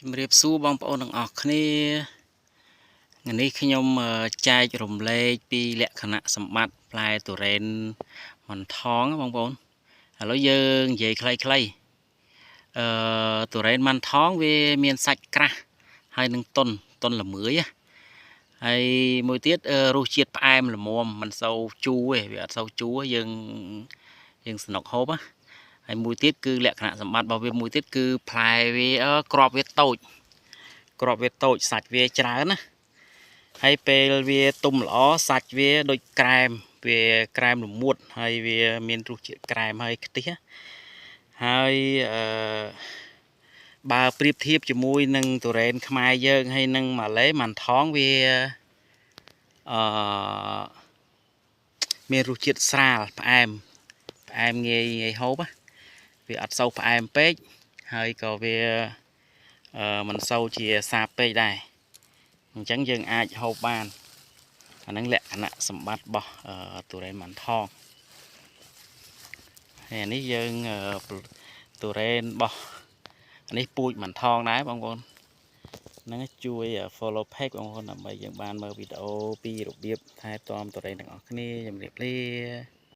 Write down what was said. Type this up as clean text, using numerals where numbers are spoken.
ជំរាបសួរបងប្អូនទាំងអស់គ្នាថ្ងៃនេះខ្ញុំចែករំលែកពីលក្ខណៈសម្បត្តិផ្លែទុរេនមន្ថងបងប្អូនឥឡូវយើងនិយាយខ្លីៗទុរេនមន្ថងវាមានសាច់ក្រាស់ហើយនឹងទន់ល្មើយហើយមួយទៀតរសជាតិផ្អែមល្មមមិនសូវជូរទេវាអត់សូវជូរយើងស្នុកហូបហើយមួយទៀតគឺលក្ខណៈសម្បត្តិរបស់វាមួយទៀតគឺផ្លែវាក្របវាតូចសាច់វាច្រើនណាហើយពេលវាទុំល្អសាច់វាដូចក្រែមវាក្រែមល្មួតហើយវាមានរសជាតិក្រែមហើយខ្ទិះហើយបើប្រៀបធៀបជាមួយនឹងទុរេនខ្មែរយើងហើយនឹងម៉ាឡេម៉ាន់ថងវាមានរសជាតិស្រាលផ្អែមងាយហូបវាអត់សូវផ្អែមពេកហើយក៏វាមិនសូវជាសាបពេកដែរអញ្ចឹងយើងអាចហូបបានអានឹងលក្ខណៈសម្បត្តិរបស់ទុរេនម៉ាន់ថងហើយនេះយើងទុរេនរបស់នេះពូជម៉ាន់ថងដែរបងប្អូនហ្នឹងជួយ follow page បងប្អូនដើម្បីយើងបានមើលវីដេអូពីរបៀបថែទាំទុរេនទាំងអស់គ្នាជំរាបលា